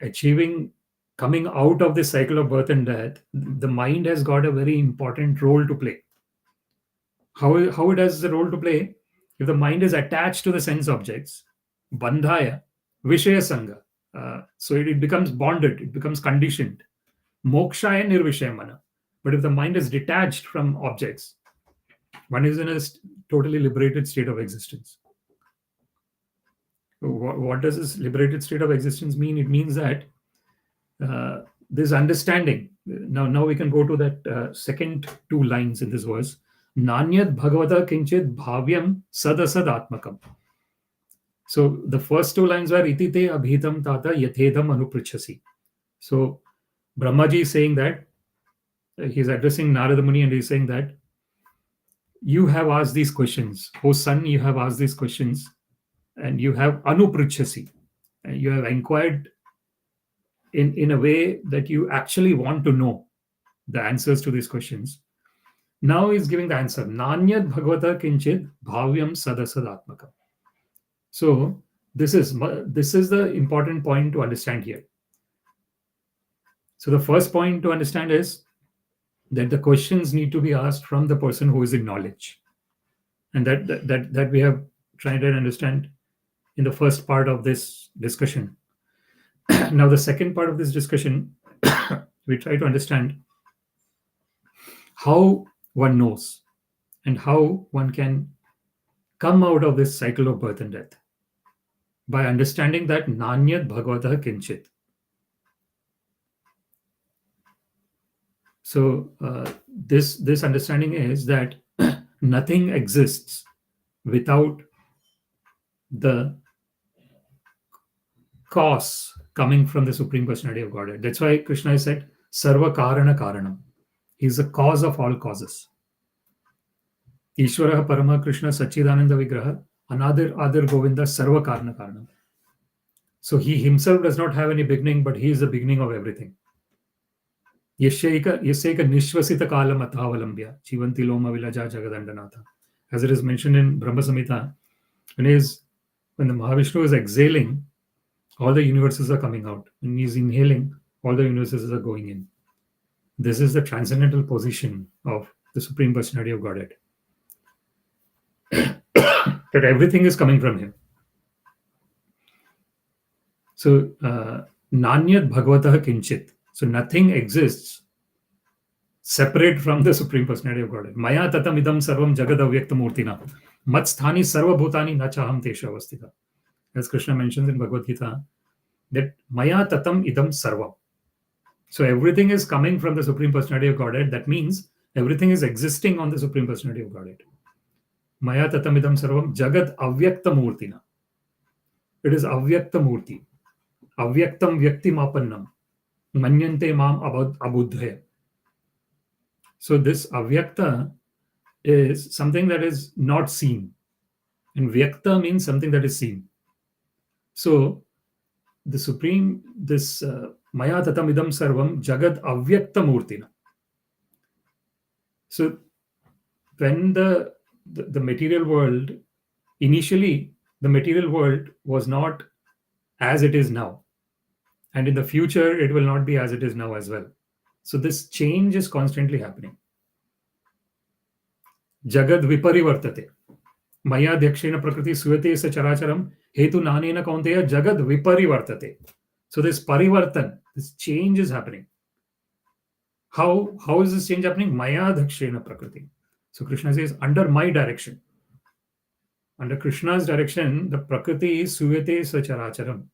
achieving coming out of this cycle of birth and death, the mind has got a very important role to play. How it has the role to play? If the mind is attached to the sense objects, bandhaya vishaya sangha, so it becomes bonded, it becomes conditioned. Mokshaya nirvishaya mana. But if the mind is detached from objects, one is in a totally liberated state of existence. What does this liberated state of existence mean? It means that this understanding. Now we can go to that second two lines in this verse. Nanyad bhagavata kinchit bhavyam sadasad atmakam. So the first two lines were itite abhitam tata yathedam anuprichasi. So Brahmaji is saying that he's addressing Narada Muni, and he's saying that you have asked these questions. Oh son, you have asked these questions, and you have anuprichasi. You have inquired in a way that you actually want to know the answers to these questions. Now he's giving the answer. Nanyad bhagavata kinchit bhavyam sadasadatmakam. So this is the important point to understand here. So the first point to understand is that the questions need to be asked from the person who is in knowledge, and that we have tried to understand in the first part of this discussion. Now the second part of this discussion, we try to understand how one knows and how one can come out of this cycle of birth and death by understanding that nanyat bhagavata kinchit. So this understanding is that nothing exists without the cause coming from the Supreme Personality of Godhead. That's why Krishna said sarva karana karanam. He is the cause of all causes. Īśvara parama Krishna sachidananda vigraha anadir Govinda sarva karana karanam. So he himself does not have any beginning, but he is the beginning of everything. Yasyaika nishvasita kalam athavalambya jivanti loma vilaja jagadandanatha. As it is mentioned in Brahma Samhita, when the Mahavishnu is exhaling, all the universes are coming out. When he is inhaling, all the universes are going in. This is the transcendental position of the Supreme Personality of Godhead. That everything is coming from him. So, Nanyat Bhagavatah Kinchit. So, nothing exists separate from the Supreme Personality of Godhead. Maya tatam idam sarvam jagad avyakta murtina. Mat sthani sarva bhutani na chaham tesha avastita. As Krishna mentions in Bhagavad Gita, that Maya tatam idam sarvam. So, everything is coming from the Supreme Personality of Godhead. That means everything is existing on the Supreme Personality of Godhead. Maya tatam idam sarvam jagad avyakta murtina. It is avyakta murti. Avyaktam vyakti mapannam. Manyante mam abuddhaya. So this avyakta is something that is not seen. And vyakta means something that is seen. So the Supreme, this Maya tatam idam sarvam jagad avyakta murtina. So when the material world, initially the material world was not as it is now. And in the future, it will not be as it is now as well. So this change is constantly happening. Jagad viparivartate. Maya dhakshena prakriti suyate sa characharam hetu nanena kaunteya jagad viparivartate. So this parivartan, this change is happening. How is this change happening? Maya dhakshena prakriti. So Krishna says, under my direction. Under Krishna's direction, the prakriti is suyate sa characharam.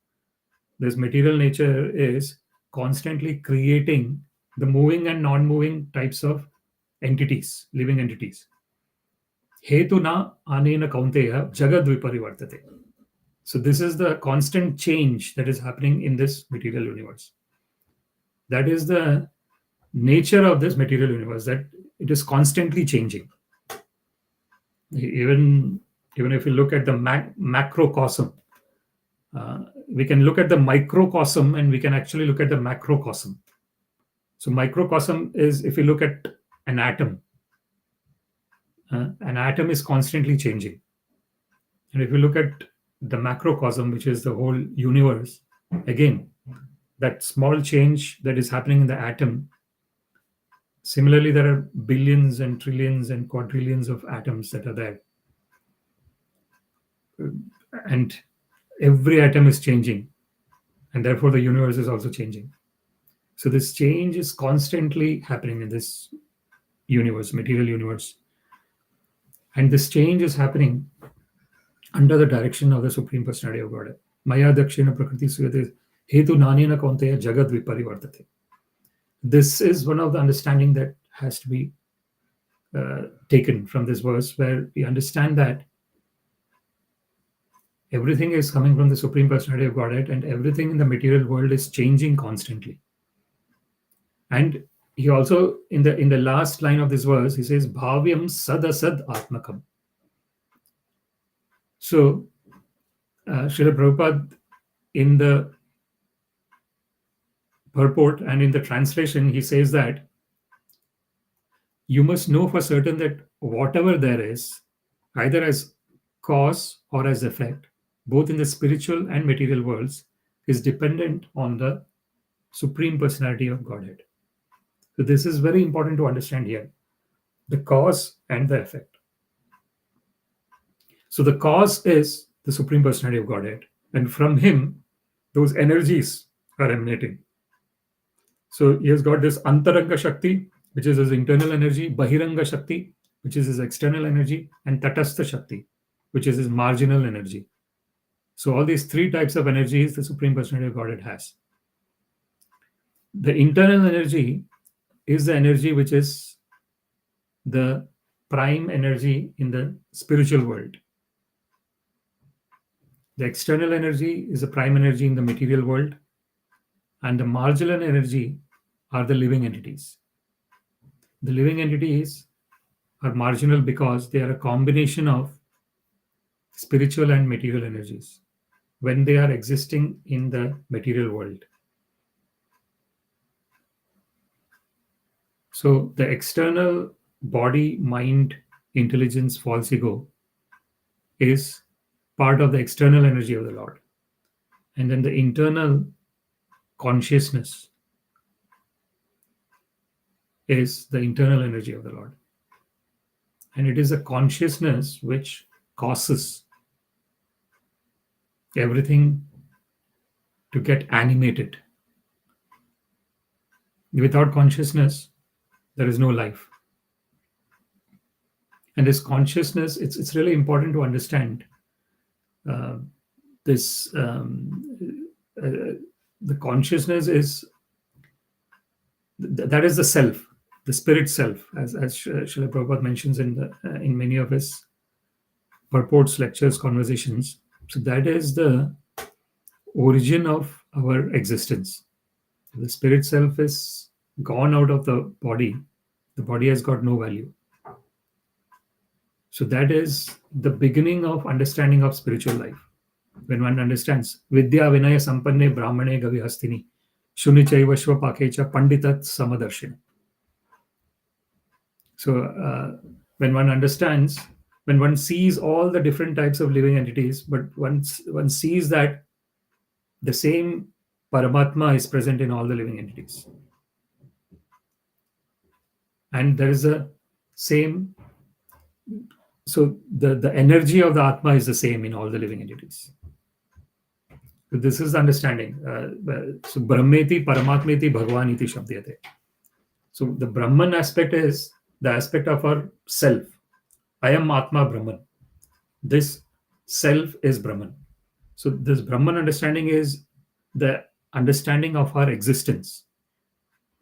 This material nature is constantly creating the moving and non-moving types of entities, living entities. Hetu na anena kaunteya jagad viparivartate. So this is the constant change that is happening in this material universe. That is the nature of this material universe, that it is constantly changing. Even if you look at the macrocosm, we can look at the microcosm and we can actually look at the macrocosm. So microcosm is, if you look at an atom is constantly changing. And if you look at the macrocosm, which is the whole universe, again, that small change that is happening in the atom, similarly, there are billions and trillions and quadrillions of atoms that are there. And every atom is changing, and therefore the universe is also changing. So this change is constantly happening in this universe, material universe. And this change is happening under the direction of the Supreme Personality of Godhead. Maya dakshina prakriti suyate hetu nanena kaunteya jagad viparivartate. This is one of the understanding that has to be taken from this verse, where we understand that everything is coming from the Supreme Personality of Godhead, and everything in the material world is changing constantly. And he also, in the last line of this verse, he says, Bhavyam sadasad atmakam. So, Srila Prabhupada, in the purport and in the translation, he says that you must know for certain that whatever there is, either as cause or as effect, both in the spiritual and material worlds, is dependent on the Supreme Personality of Godhead. So this is very important to understand here, the cause and the effect. So the cause is the Supreme Personality of Godhead, and from him, those energies are emanating. So he has got this Antaranga Shakti, which is his internal energy, Bahiranga Shakti, which is his external energy, and Tatastha Shakti, which is his marginal energy. So all these three types of energies the Supreme Personality of Godhead has. The internal energy is the energy which is the prime energy in the spiritual world. The external energy is the prime energy in the material world, and the marginal energy are the living entities. The living entities are marginal because they are a combination of spiritual and material energies when they are existing in the material world. So the external body, mind, intelligence, false ego is part of the external energy of the Lord. And then the internal consciousness is the internal energy of the Lord. And it is a consciousness which causes everything to get animated. Without consciousness, there is no life. And this consciousness, it's really important to understand this. The consciousness is that is the self, the spirit self, as Srila Prabhupada mentions in many of his purports, lectures, conversations. So that is the origin of our existence. The spirit self is gone out of the body has got no value. So that is the beginning of understanding of spiritual life. When one understands Vidya Vinaya Sampanne Brahmane Gavihastini Shunichaiva Shvapakecha Panditat Samadarshina. So when one understands, when one sees all the different types of living entities, but one sees that the same Paramatma is present in all the living entities. And there is a same, so the energy of the Atma is the same in all the living entities. So this is the understanding. So Brahmeti Paramatmeti Bhagavaniti Shabdyate. So the Brahman aspect is the aspect of our self. I am Atma Brahman. This self is Brahman. So this Brahman understanding is the understanding of our existence.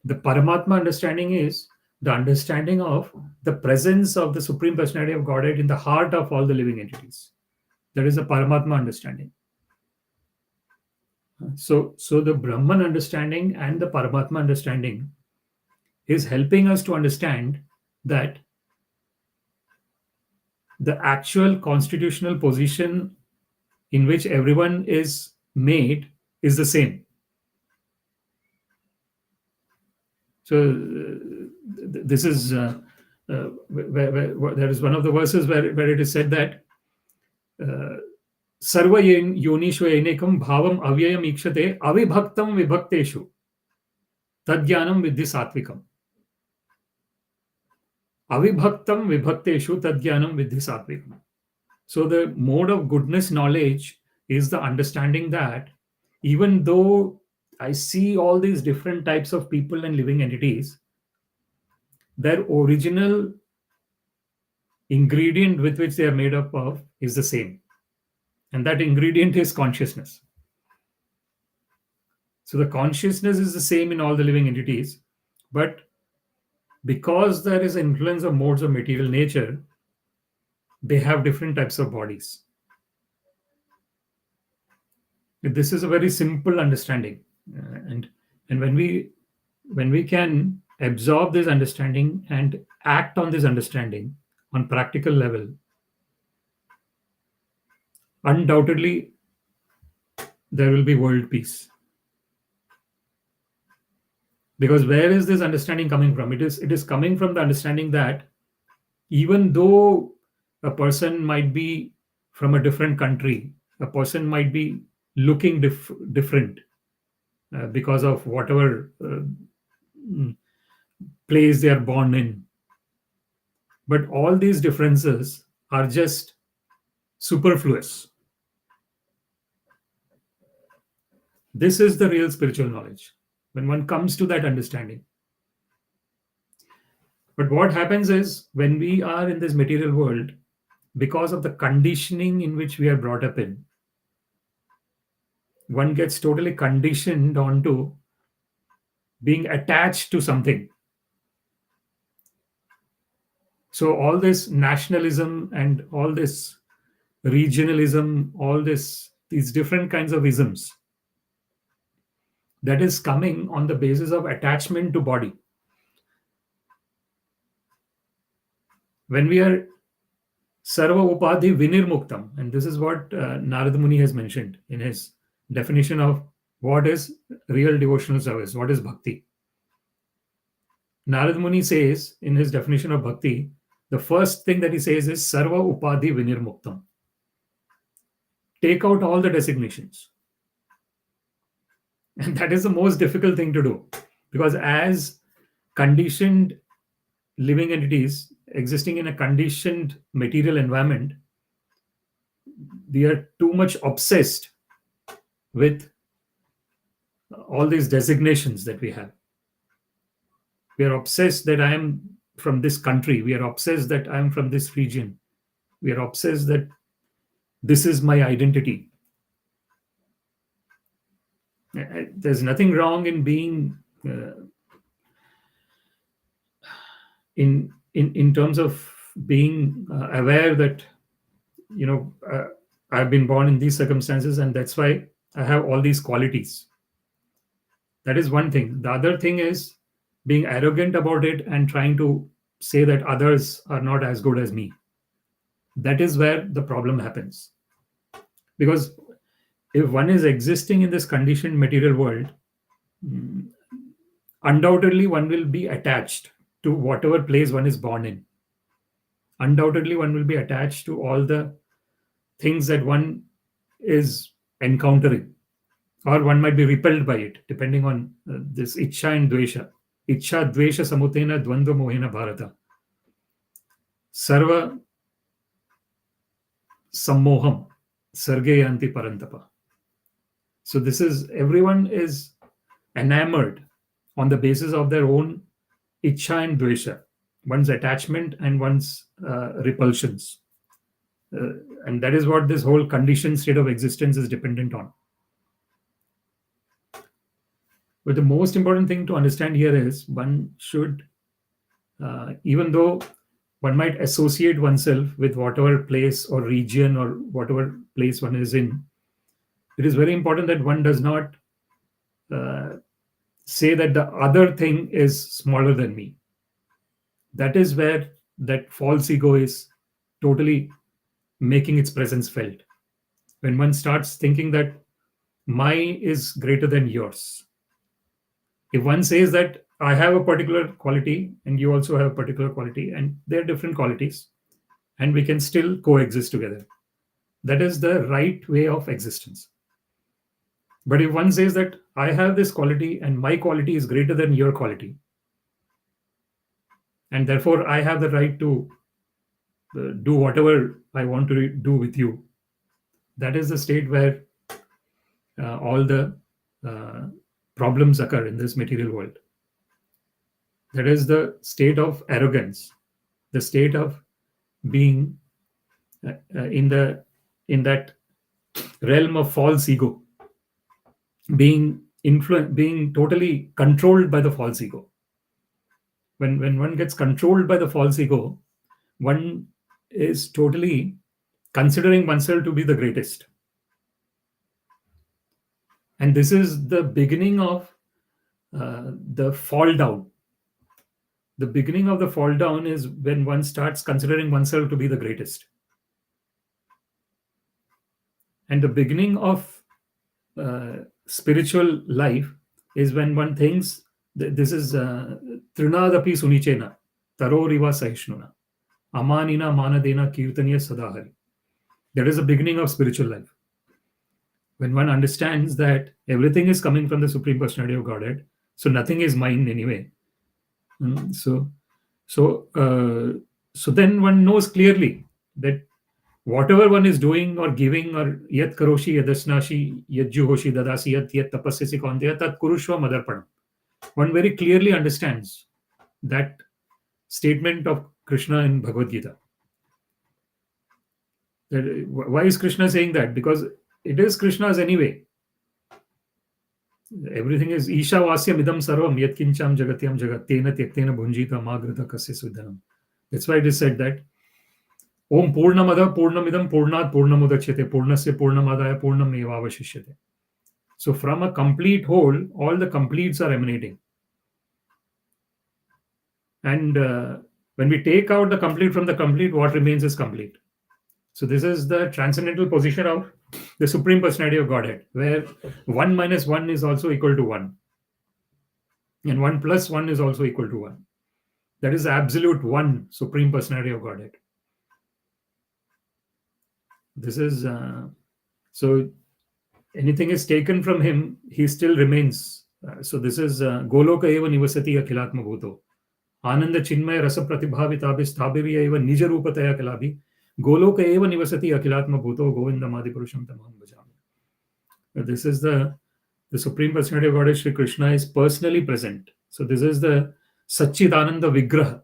The Paramatma understanding is the understanding of the presence of the Supreme Personality of Godhead in the heart of all the living entities. That is the Paramatma understanding. So the Brahman understanding and the Paramatma understanding is helping us to understand that the actual constitutional position in which everyone is made is the same. So this is where there is one of the verses where it is said that Sarva yonishva enekam bhavam avyayam ikshate avibhaktam vibhakteshu tadjnanam vidhi satvikam. Avibhaktam vibhakteshu tadjnanam vidhi satvikam. So the mode of goodness knowledge is the understanding that even though I see all these different types of people and living entities, their original ingredient with which they are made up of is the same. And that ingredient is consciousness. So the consciousness is the same in all the living entities, but because there is influence of modes of material nature, they have different types of bodies. This is a very simple understanding. And when we can absorb this understanding and act on this understanding on practical level, undoubtedly there will be world peace. Because where is this understanding coming from? It is coming from the understanding that even though a person might be from a different country, a person might be looking different because of whatever place they are born in. But all these differences are just superfluous. This is the real spiritual knowledge, when one comes to that understanding. But what happens is, when we are in this material world, because of the conditioning in which we are brought up in, one gets totally conditioned onto being attached to something. So all this nationalism and all this regionalism, all these different kinds of isms, that is coming on the basis of attachment to body. When we are sarva upadhi vinirmuktam, and this is what Narada Muni has mentioned in his definition of what is real devotional service, what is bhakti. Narada Muni says in his definition of bhakti, the first thing that he says is sarva upadhi vinirmuktam. Take out all the designations. And that is the most difficult thing to do, because as conditioned living entities existing in a conditioned material environment, we are too much obsessed with all these designations that we have. We are obsessed that I am from this country. We are obsessed that I am from this region. We are obsessed that this is my identity. There's nothing wrong in being in terms of being aware that I've been born in these circumstances, and that's why I have all these qualities. That is one thing. The other thing is being arrogant about it and trying to say that others are not as good as me. That is where the problem happens. Because if one is existing in this conditioned material world, undoubtedly one will be attached to whatever place one is born in. Undoubtedly one will be attached to all the things that one is encountering, or one might be repelled by it, depending on this iccha and dvesha. Iccha dvesha samutena dvandva mohena bharata. Sarva sammoham sarge yanti parantapa. So this is, everyone is enamored on the basis of their own iccha and dvesha, one's attachment and one's repulsions. And that is what this whole conditioned state of existence is dependent on. But the most important thing to understand here is one should, even though one might associate oneself with whatever place or region or whatever place one is in, it is very important that one does not say that the other thing is smaller than me. That is where that false ego is totally making its presence felt. When one starts thinking that mine is greater than yours. If one says that I have a particular quality and you also have a particular quality, and they're different qualities, and we can still coexist together, that is the right way of existence. But if one says that I have this quality and my quality is greater than your quality, and therefore I have the right to do whatever I want to do with you, that is the state where all the problems occur in this material world. That is the state of arrogance, the state of being in that realm of false ego, being totally controlled by the false ego. When one gets controlled by the false ego, one is totally considering oneself to be the greatest. And this is the beginning of the fall down. The beginning of the fall down is when one starts considering oneself to be the greatest. And the beginning of spiritual life is when one thinks that this is trinadapi sunichena, taroriva sahishnuna, amanina manadena kirtaniya sadahari. That is the beginning of spiritual life. When one understands that everything is coming from the Supreme Personality of Godhead, so nothing is mine anyway. So then one knows clearly that whatever one is doing or giving, or yat karoshi yadasnashi yajjuhoshi dadasi yat tapasyasi kaunteya tat kuruṣva madarpanam, one very clearly understands that statement of Krishna in Bhagavad Gita. Why is Krishna saying that? Because it is Krishna's anyway. Everything is Isha Vasyam idam sarvam yat kincham jagatyam jagat tena tyaktena bhunjita magrita kasya sudhanam. That's why it is said that Om Purnamada Purnamidam Purnat Purnamudachyate Purnasya Purnamadaya Purnamevavashishyate. So from a complete whole, all the completes are emanating. And when we take out the complete from the complete, what remains is complete. So this is the transcendental position of the Supreme Personality of Godhead, where 1 minus 1 is also equal to 1. And 1 plus 1 is also equal to 1. That is absolute one Supreme Personality of Godhead. This is so anything is taken from him, he still remains. So this is Goloka eva nivasati akhilatma bhuto. Ananda chinmaya rasa pratibhavitabi sthabirya eva nija rupataya kalabi. Goloka eva nivasati akhilatma bhuto Govinda madi puruṣaṁ tamaham bhajami. This is the Supreme Personality of Godhead, Shri Krishna, is personally present. So this is the Satchidananda Vigraha.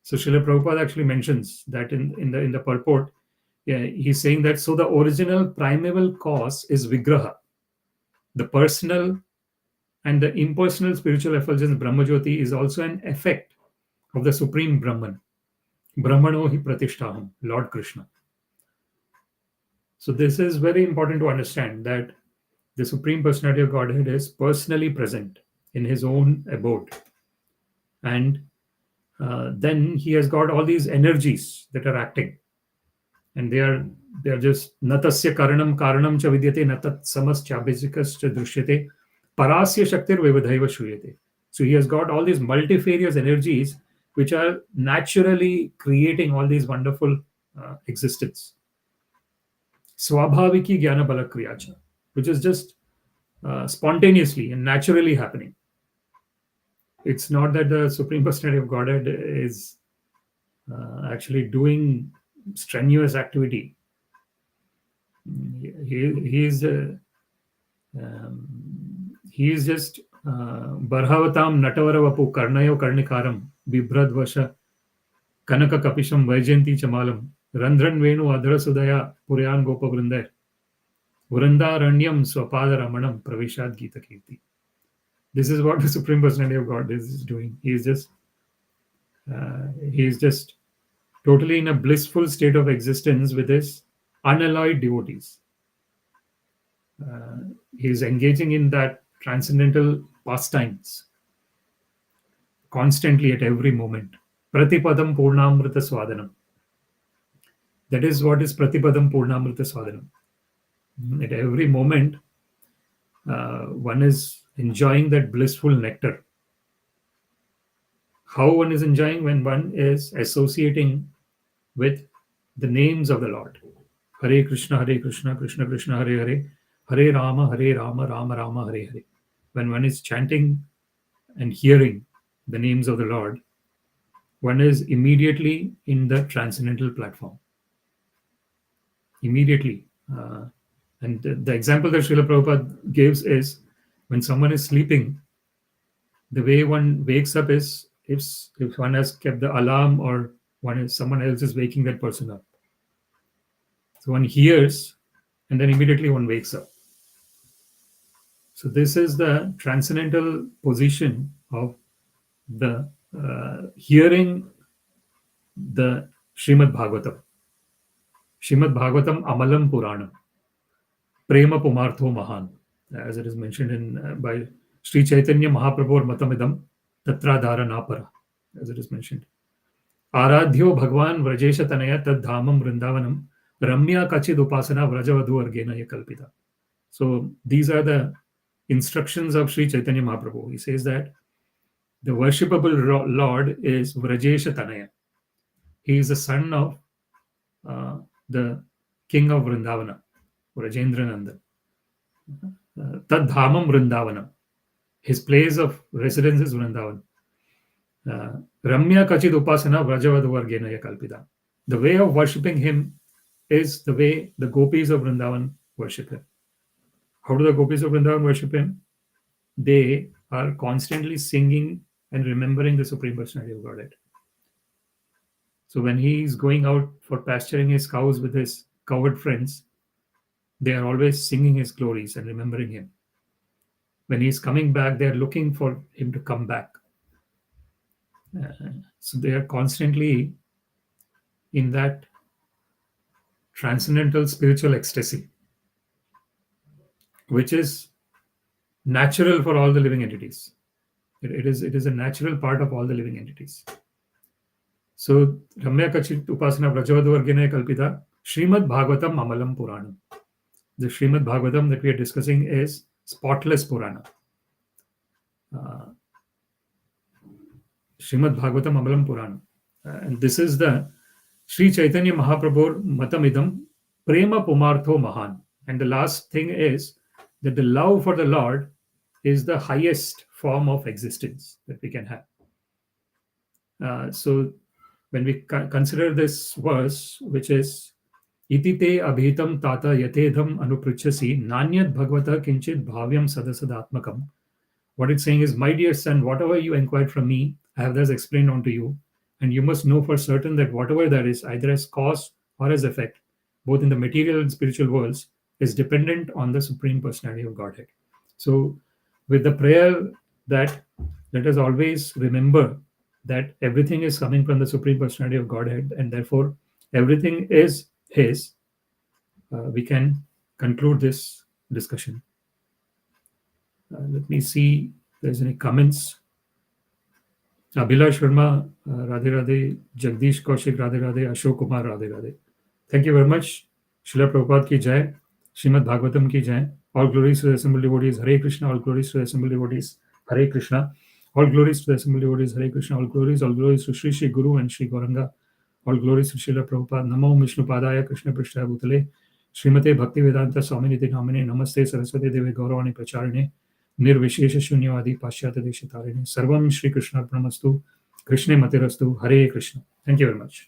So Srila Prabhupada actually mentions that in the purport. Yeah, he's saying that so the original primeval cause is Vigraha. The personal and the impersonal spiritual effulgence Brahmajyoti is also an effect of the Supreme Brahman. Brahmano hi pratishtaham, Lord Krishna. So this is very important to understand, that the Supreme Personality of Godhead is personally present in his own abode. And then he has got all these energies that are acting. And they are just natasya karanam cha vidyate natat samas chabhisikas cha drishyate parasya shaktir vivadhaiva shruyate. So he has got all these multifarious energies which are naturally creating all these wonderful existence. Swabhaviki jnana bala kriyacha, which is just spontaneously and naturally happening. It's not that the Supreme Personality of Godhead is actually doing strenuous activity. He is just barhavatam natavara karnayo karnikaram bibhradvasha kanaka kapisham vaijayanti chamalam randran venu adhara sudaya puryan gopa vrindar vrindaranyam swapada ramanam pravishad gita kirti. This is what the Supreme Personality of God is doing. He is just totally in a blissful state of existence with his unalloyed devotees. He is engaging in that transcendental pastimes constantly at every moment. Pratipadam purnamrita swadanam. That is what is Pratipadam purnamrita swadanam. At every moment, one is enjoying that blissful nectar. How one is enjoying? When one is associating with the names of the Lord. Hare Krishna, Krishna Krishna, Hare Hare, Hare Rama, Rama Rama, Hare Hare. When one is chanting and hearing the names of the Lord, one is immediately in the transcendental platform. Immediately. And the example that Srila Prabhupada gives is when someone is sleeping, the way one wakes up is if one has kept the alarm or someone else is waking that person up. So one hears and then immediately one wakes up. So this is the transcendental position of the hearing the Śrīmad-Bhāgavatam. Śrīmad-Bhāgavatam Amalam Puranam. Prema Pumartho Mahan. As it is mentioned by Sri Chaitanya Mahaprabhu Matamidam Tatradhara Napara. As it is mentioned. Aradhyo Bhagwan Vrajesha Tanaya Tad Dhamam Vrindavanam Ramya Kachid Upasana Vrajavadhu Argena Kalpita. So these are the instructions of Sri Chaitanya Mahaprabhu. He says that the worshipable Lord is Vrajesha Tanaya. He is the son of the king of Vrindavana, Rajendrananda. Tad Dhamam Vrindavanam. His place of residence is Vrindavan. Ramya Kachid Upasana Vrajavadhu Argena Kalpita. The way of worshipping him is the way the gopis of Vrindavan worship him. How do the gopis of Vrindavan worship him? They are constantly singing and remembering the Supreme Personality of Godhead. So when he is going out for pasturing his cows with his cowherd friends, they are always singing his glories and remembering him. When he is coming back, they are looking for him to come back. So they are constantly in that transcendental spiritual ecstasy, which is natural for all the living entities. It is a natural part of all the living entities. So Ramya Kachit Upasana Vrajavadhu Argena Kalpita, Śrīmad-Bhāgavatam Amalam Puranam. The Śrīmad-Bhāgavatam that we are discussing is spotless Purana. Śrīmad-Bhāgavatam Amalam Purana. And this is the Sri Chaitanya Mahaprabhu Matamidam Prema Pumartho Mahan. And the last thing is that the love for the Lord is the highest form of existence that we can have. So when we consider this verse, which is Itite abhitam tata yatedham anupruchasi nanyat bhagavata kinchit bhavyam sadasadatmakam. What it's saying is, my dear son, whatever you inquired from me, I have thus explained unto you, and you must know for certain that whatever that is, either as cause or as effect, both in the material and spiritual worlds, is dependent on the Supreme Personality of Godhead. So with the prayer that let us always remember that everything is coming from the Supreme Personality of Godhead, and therefore everything is His, we can conclude this discussion. Let me see if there's any comments. Abhilash Sharma, Radhe Radhe. Jagdish Kaushik, Radhe Radhe. Ashok Kumar, Radhe Radhe. Thank you very much. Srila Prabhupada ki jai. Śrīmad-Bhāgavatam ki jai. All glories to the assembled devotees. Hare Krishna. All glories to the assembled devotees. Hare Krishna. All glories to the assembled devotees. Hare Krishna. All glories to Sri Guru and Sri Gauranga. All glories to Srila Prabhupada. Namo Vishnu Padaya Krishna Prishtaya Bhutale. Śrīmate Bhakti Vedanta Swaminiti Namane. Namaste Saraswati Devi Gauravani Pracharine. निर्विशेष शून्यवादी पाश्चात्य देश तारिणे सर्वं श्री कृष्णार्पणमस्तु कृष्णे मतिरस्तु हरे Krishna. Thank you very much.